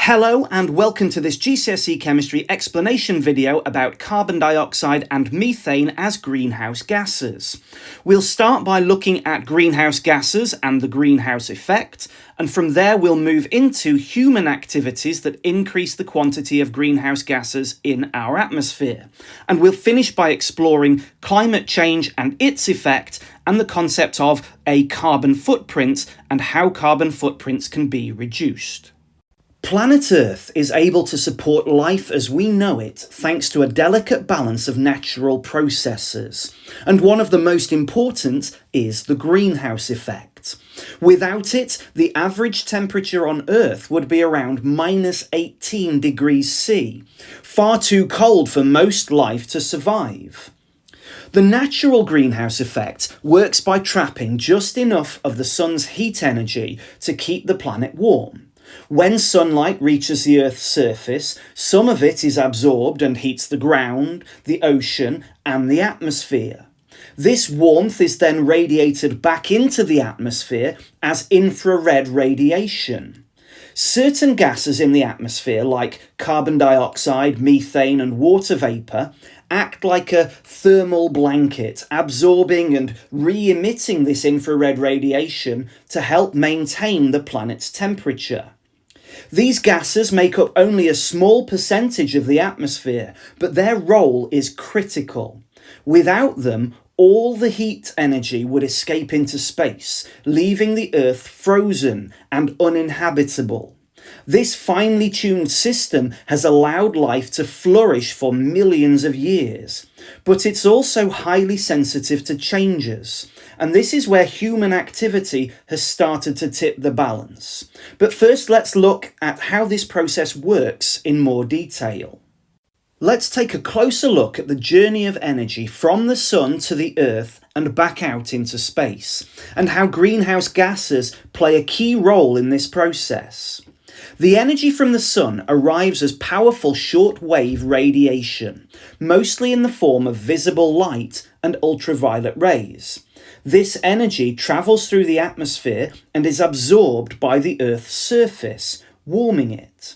Hello and welcome to this GCSE Chemistry explanation video about carbon dioxide and methane as greenhouse gases. We'll start by looking at greenhouse gases and the greenhouse effect, and from there we'll move into human activities that increase the quantity of greenhouse gases in our atmosphere. And we'll finish by exploring climate change and its effect and the concept of a carbon footprint and how carbon footprints can be reduced. Planet Earth is able to support life as we know it thanks to a delicate balance of natural processes, and one of the most important is the greenhouse effect. Without it, the average temperature on Earth would be around -18 degrees C, far too cold for most life to survive. The natural greenhouse effect works by trapping just enough of the sun's heat energy to keep the planet warm. When sunlight reaches the Earth's surface, some of it is absorbed and heats the ground, the ocean, and the atmosphere. This warmth is then radiated back into the atmosphere as infrared radiation. Certain gases in the atmosphere, like carbon dioxide, methane, and water vapour, act like a thermal blanket, absorbing and re-emitting this infrared radiation to help maintain the planet's temperature. These gases make up only a small percentage of the atmosphere, but their role is critical. Without them, all the heat energy would escape into space, leaving the Earth frozen and uninhabitable. This finely tuned system has allowed life to flourish for millions of years, but it's also highly sensitive to changes, and this is where human activity has started to tip the balance. But first, let's look at how this process works in more detail. Let's take a closer look at the journey of energy from the sun to the Earth and back out into space, and how greenhouse gases play a key role in this process. The energy from the sun arrives as powerful short-wave radiation, mostly in the form of visible light and ultraviolet rays. This energy travels through the atmosphere and is absorbed by the Earth's surface, warming it.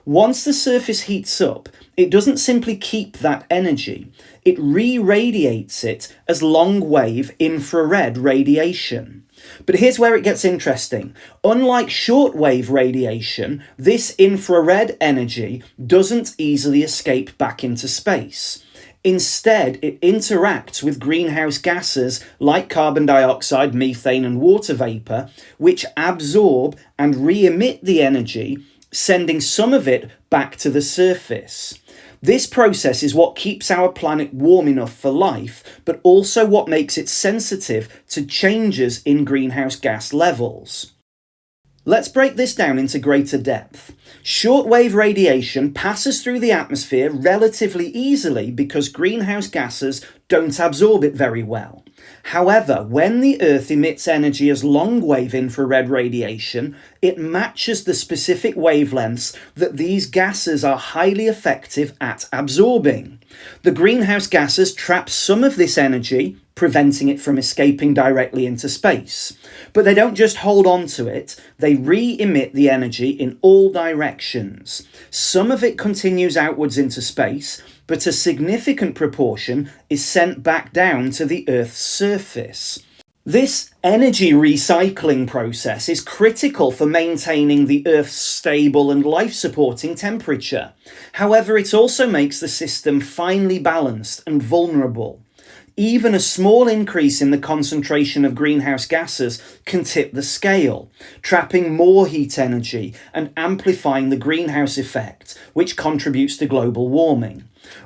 Once the surface heats up, it doesn't simply keep that energy, it re-radiates it as long-wave infrared radiation. But here's where it gets interesting. Unlike short-wave radiation, this infrared energy doesn't easily escape back into space. Instead, it interacts with greenhouse gases like carbon dioxide, methane, and water vapour, which absorb and re-emit the energy, sending some of it back to the surface. This process is what keeps our planet warm enough for life, but also what makes it sensitive to changes in greenhouse gas levels. Let's break this down into greater depth. Shortwave radiation passes through the atmosphere relatively easily because greenhouse gases don't absorb it very well. However, when the Earth emits energy as long-wave infrared radiation, it matches the specific wavelengths that these gases are highly effective at absorbing. The greenhouse gases trap some of this energy, preventing it from escaping directly into space. But they don't just hold on to it, they re-emit the energy in all directions. Some of it continues outwards into space, but a significant proportion is sent back down to the Earth's surface. This energy recycling process is critical for maintaining the Earth's stable and life-supporting temperature. However, it also makes the system finely balanced and vulnerable. Even a small increase in the concentration of greenhouse gases can tip the scale, trapping more heat energy and amplifying the greenhouse effect, which contributes to global warming.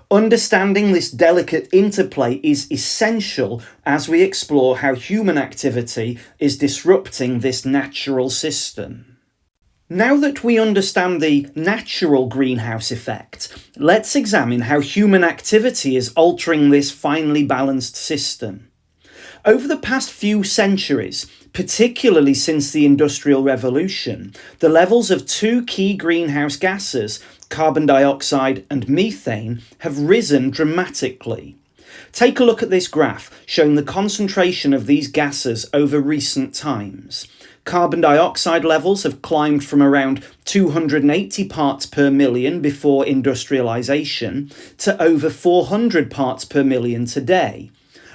Understanding this delicate interplay is essential as we explore how human activity is disrupting this natural system. Now that we understand the natural greenhouse effect, let's examine how human activity is altering this finely balanced system. Over the past few centuries, particularly since the Industrial Revolution, the levels of two key greenhouse gases, carbon dioxide and methane, have risen dramatically. Take a look at this graph showing the concentration of these gases over recent times. Carbon dioxide levels have climbed from around 280 parts per million before industrialisation to over 400 parts per million today,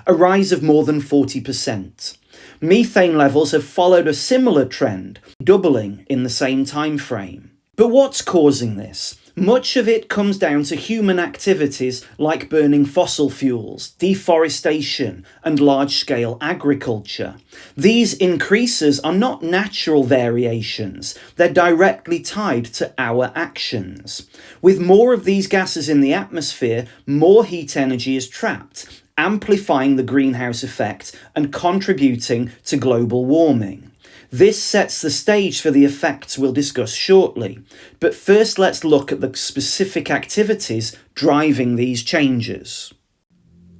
a rise of more than 40%. Methane levels have followed a similar trend, doubling in the same time frame. But what's causing this? Much of it comes down to human activities like burning fossil fuels, deforestation, and large-scale agriculture. These increases are not natural variations, they're directly tied to our actions. With more of these gases in the atmosphere, more heat energy is trapped, amplifying the greenhouse effect and contributing to global warming. This sets the stage for the effects we'll discuss shortly, but first let's look at the specific activities driving these changes.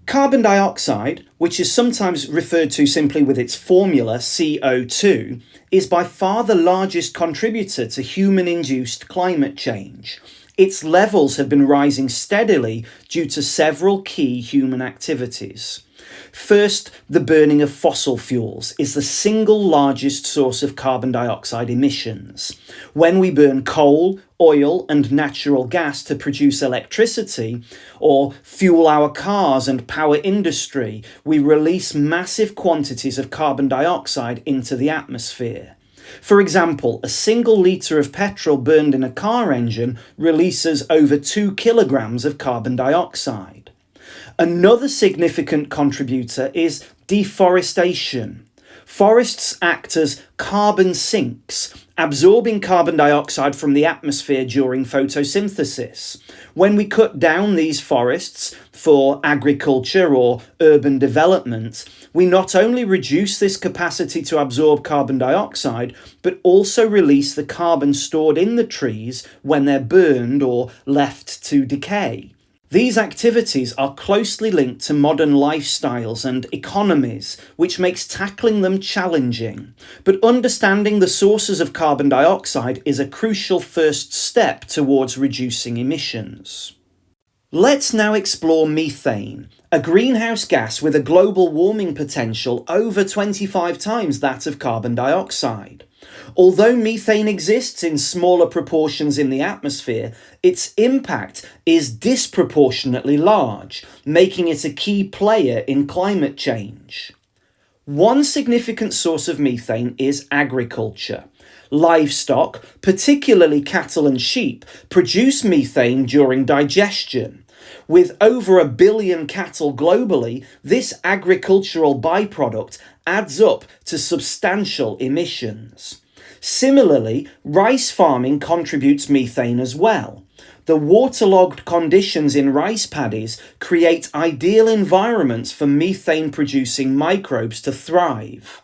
Carbon dioxide, which is sometimes referred to simply with its formula CO2, is by far the largest contributor to human-induced climate change. Its levels have been rising steadily due to several key human activities. First, the burning of fossil fuels is the single largest source of carbon dioxide emissions. When we burn coal, oil, and natural gas to produce electricity, or fuel our cars and power industry, we release massive quantities of carbon dioxide into the atmosphere. For example, a single litre of petrol burned in a car engine releases over 2 kilograms of carbon dioxide. Another significant contributor is deforestation. Forests act as carbon sinks, absorbing carbon dioxide from the atmosphere during photosynthesis. When we cut down these forests for agriculture or urban development, we not only reduce this capacity to absorb carbon dioxide, but also release the carbon stored in the trees when they're burned or left to decay. These activities are closely linked to modern lifestyles and economies, which makes tackling them challenging. But understanding the sources of carbon dioxide is a crucial first step towards reducing emissions. Let's now explore methane, a greenhouse gas with a global warming potential over 25 times that of carbon dioxide. Although methane exists in smaller proportions in the atmosphere, its impact is disproportionately large, making it a key player in climate change. One significant source of methane is agriculture. Livestock, particularly cattle and sheep, produce methane during digestion. With over 1 billion cattle globally, this agricultural byproduct adds up to substantial emissions. Similarly, rice farming contributes methane as well. The waterlogged conditions in rice paddies create ideal environments for methane-producing microbes to thrive.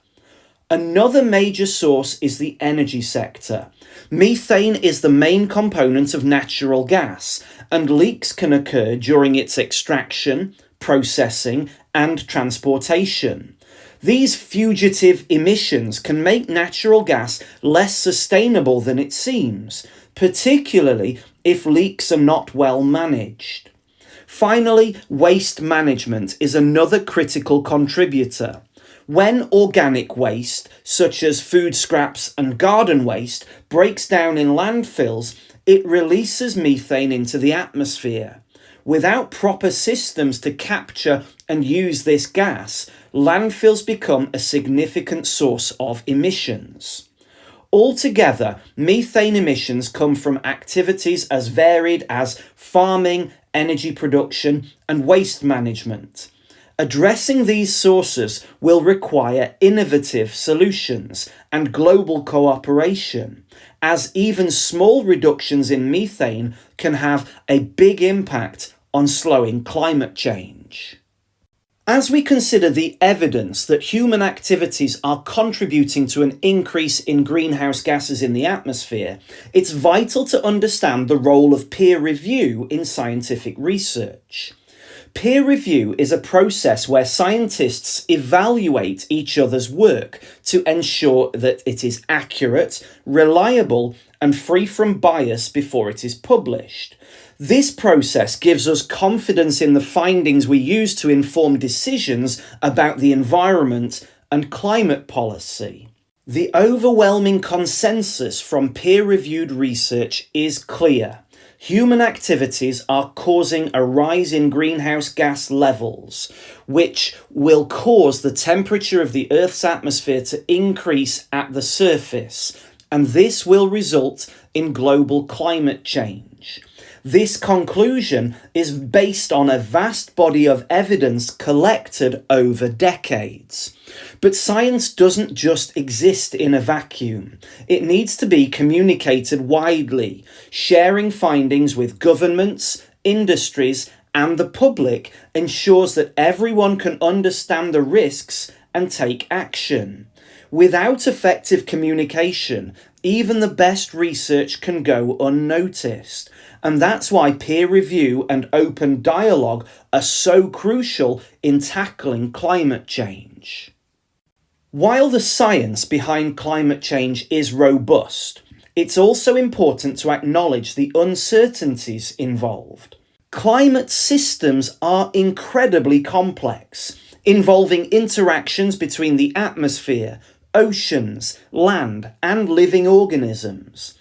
Another major source is the energy sector. Methane is the main component of natural gas, and leaks can occur during its extraction, processing, and transportation. These fugitive emissions can make natural gas less sustainable than it seems, particularly if leaks are not well managed. Finally, waste management is another critical contributor. When organic waste, such as food scraps and garden waste, breaks down in landfills, it releases methane into the atmosphere. Without proper systems to capture and use this gas, landfills become a significant source of emissions. Altogether, methane emissions come from activities as varied as farming, energy production, and waste management. Addressing these sources will require innovative solutions and global cooperation, as even small reductions in methane can have a big impact on slowing climate change. As we consider the evidence that human activities are contributing to an increase in greenhouse gases in the atmosphere, it's vital to understand the role of peer review in scientific research. Peer review is a process where scientists evaluate each other's work to ensure that it is accurate, reliable, and free from bias before it is published. This process gives us confidence in the findings we use to inform decisions about the environment and climate policy. The overwhelming consensus from peer-reviewed research is clear. Human activities are causing a rise in greenhouse gas levels, which will cause the temperature of the Earth's atmosphere to increase at the surface, and this will result in global climate change. This conclusion is based on a vast body of evidence collected over decades. But science doesn't just exist in a vacuum. It needs to be communicated widely. Sharing findings with governments, industries, and the public ensures that everyone can understand the risks and take action. Without effective communication, even the best research can go unnoticed. And that's why peer review and open dialogue are so crucial in tackling climate change. While the science behind climate change is robust, it's also important to acknowledge the uncertainties involved. Climate systems are incredibly complex, involving interactions between the atmosphere, oceans, land, and living organisms.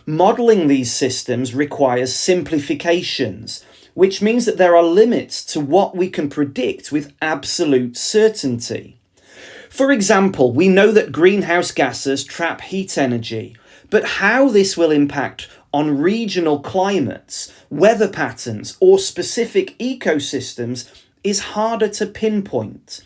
Modelling these systems requires simplifications, which means that there are limits to what we can predict with absolute certainty. For example, we know that greenhouse gases trap heat energy, but how this will impact on regional climates, weather patterns, or specific ecosystems is harder to pinpoint.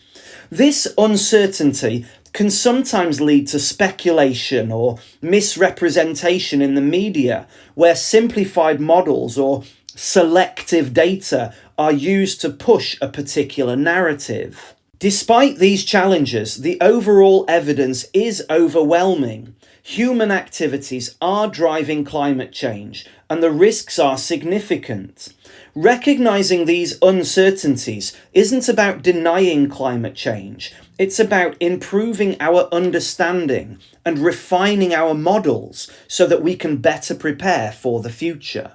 This uncertainty can sometimes lead to speculation or misrepresentation in the media, where simplified models or selective data are used to push a particular narrative. Despite these challenges, the overall evidence is overwhelming. Human activities are driving climate change, and the risks are significant. Recognizing these uncertainties isn't about denying climate change. It's about improving our understanding and refining our models so that we can better prepare for the future.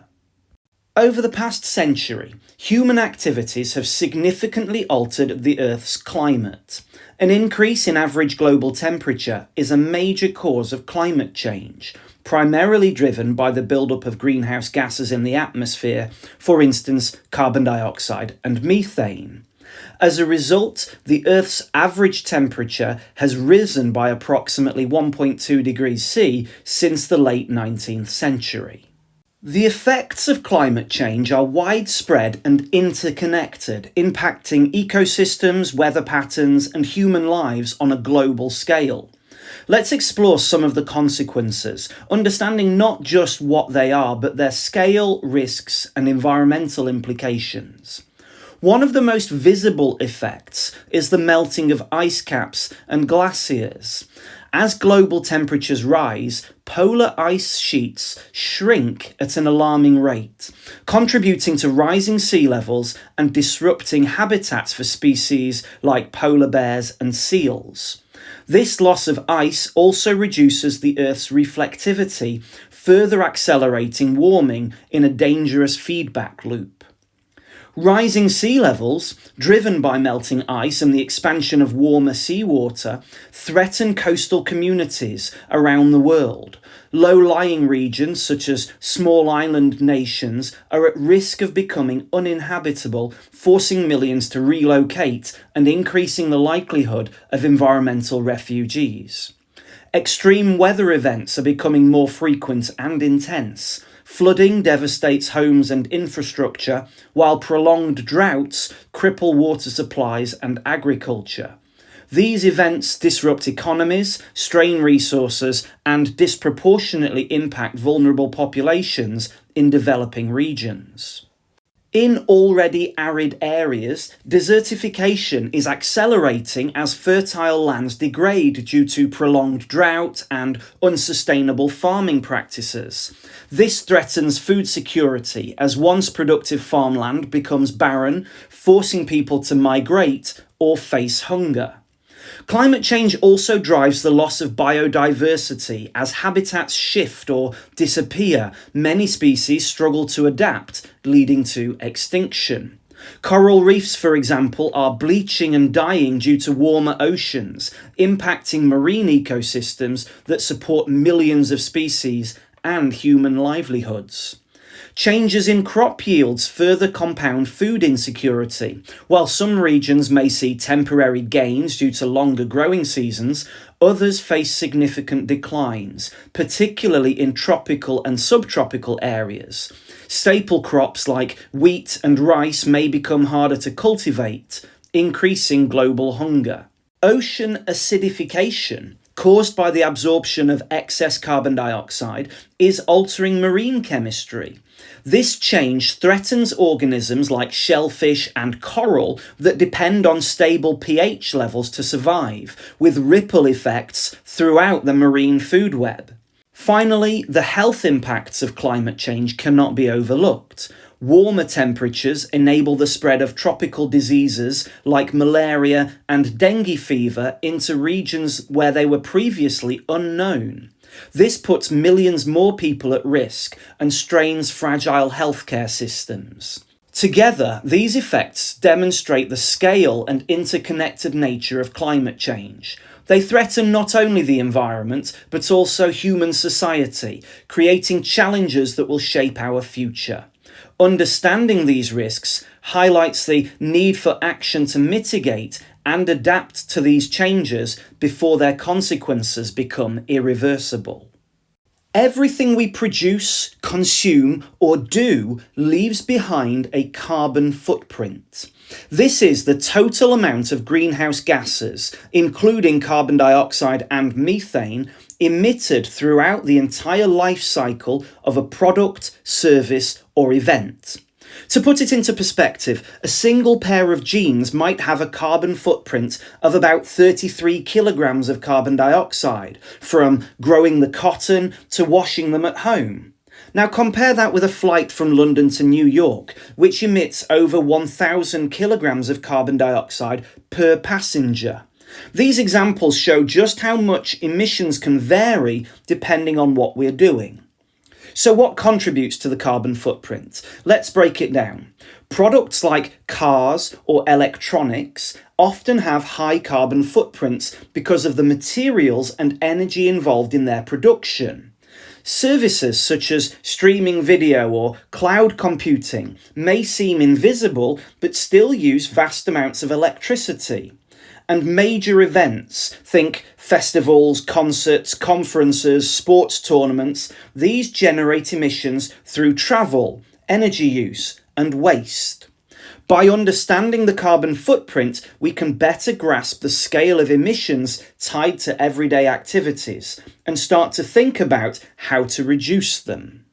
Over the past century, human activities have significantly altered the Earth's climate. An increase in average global temperature is a major cause of climate change, primarily driven by the buildup of greenhouse gases in the atmosphere, for instance, carbon dioxide and methane. As a result, the Earth's average temperature has risen by approximately 1.2 degrees C since the late 19th century. The effects of climate change are widespread and interconnected, impacting ecosystems, weather patterns, and human lives on a global scale. Let's explore some of the consequences, understanding not just what they are, but their scale, risks, and environmental implications. One of the most visible effects is the melting of ice caps and glaciers. As global temperatures rise, polar ice sheets shrink at an alarming rate, contributing to rising sea levels and disrupting habitats for species like polar bears and seals. This loss of ice also reduces the Earth's reflectivity, further accelerating warming in a dangerous feedback loop. Rising sea levels, driven by melting ice and the expansion of warmer seawater, threaten coastal communities around the world. Low-lying regions, such as small island nations, are at risk of becoming uninhabitable, forcing millions to relocate and increasing the likelihood of environmental refugees. Extreme weather events are becoming more frequent and intense. Flooding devastates homes and infrastructure, while prolonged droughts cripple water supplies and agriculture. These events disrupt economies, strain resources, and disproportionately impact vulnerable populations in developing regions. In already arid areas, desertification is accelerating as fertile lands degrade due to prolonged drought and unsustainable farming practices. This threatens food security as once productive farmland becomes barren, forcing people to migrate or face hunger. Climate change also drives the loss of biodiversity. As habitats shift or disappear, many species struggle to adapt, leading to extinction. Coral reefs, for example, are bleaching and dying due to warmer oceans, impacting marine ecosystems that support millions of species and human livelihoods. Changes in crop yields further compound food insecurity. While some regions may see temporary gains due to longer growing seasons, others face significant declines, particularly in tropical and subtropical areas. Staple crops like wheat and rice may become harder to cultivate, increasing global hunger. Ocean acidification, caused by the absorption of excess carbon dioxide, is altering marine chemistry. This change threatens organisms like shellfish and coral that depend on stable pH levels to survive, with ripple effects throughout the marine food web. Finally, the health impacts of climate change cannot be overlooked. Warmer temperatures enable the spread of tropical diseases like malaria and dengue fever into regions where they were previously unknown. This puts millions more people at risk and strains fragile healthcare systems. Together, these effects demonstrate the scale and interconnected nature of climate change. They threaten not only the environment, but also human society, creating challenges that will shape our future. Understanding these risks highlights the need for action to mitigate and adapt to these changes before their consequences become irreversible. Everything we produce, consume, or do leaves behind a carbon footprint. This is the total amount of greenhouse gases, including carbon dioxide and methane, emitted throughout the entire life cycle of a product, service, or event. To put it into perspective, a single pair of jeans might have a carbon footprint of about 33 kilograms of carbon dioxide, from growing the cotton to washing them at home. Now compare that with a flight from London to New York, which emits over 1,000 kilograms of carbon dioxide per passenger. These examples show just how much emissions can vary depending on what we're doing. So what contributes to the carbon footprint? Let's break it down. Products like cars or electronics often have high carbon footprints because of the materials and energy involved in their production. Services such as streaming video or cloud computing may seem invisible but still use vast amounts of electricity. And major events, think festivals, concerts, conferences, sports tournaments, these generate emissions through travel, energy use, and waste. By understanding the carbon footprint, we can better grasp the scale of emissions tied to everyday activities and start to think about how to reduce them.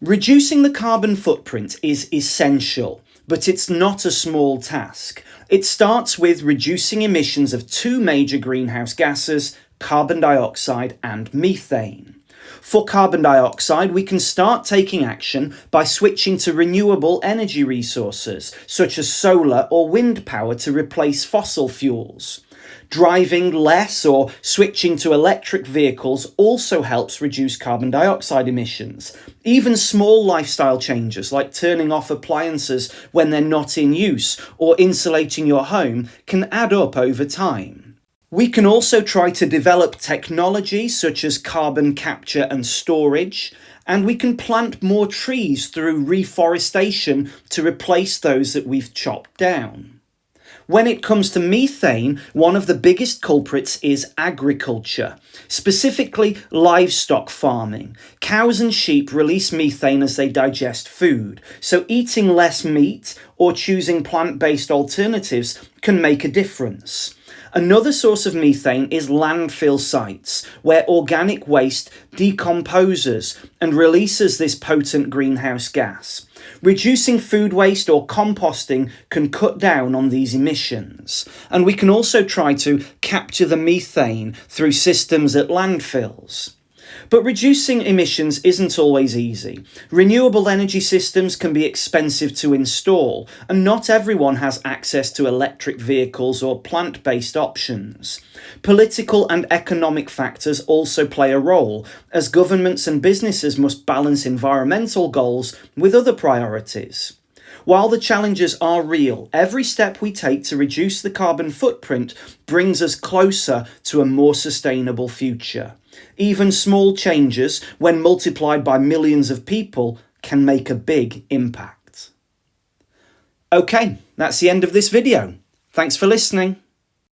Reducing the carbon footprint is essential, but it's not a small task. It starts with reducing emissions of two major greenhouse gases, carbon dioxide and methane. For carbon dioxide, we can start taking action by switching to renewable energy resources, such as solar or wind power to replace fossil fuels. Driving less or switching to electric vehicles also helps reduce carbon dioxide emissions. Even small lifestyle changes like turning off appliances when they're not in use or insulating your home can add up over time. We can also try to develop technology such as carbon capture and storage, and we can plant more trees through reforestation to replace those that we've chopped down. When it comes to methane, one of the biggest culprits is agriculture, specifically livestock farming. Cows and sheep release methane as they digest food, so eating less meat or choosing plant-based alternatives can make a difference. Another source of methane is landfill sites, where organic waste decomposes and releases this potent greenhouse gas. Reducing food waste or composting can cut down on these emissions. And we can also try to capture the methane through systems at landfills. But reducing emissions isn't always easy. Renewable energy systems can be expensive to install, and not everyone has access to electric vehicles or plant-based options. Political and economic factors also play a role, as governments and businesses must balance environmental goals with other priorities. While the challenges are real, every step we take to reduce the carbon footprint brings us closer to a more sustainable future. Even small changes, when multiplied by millions of people, can make a big impact. Okay, that's the end of this video. Thanks for listening.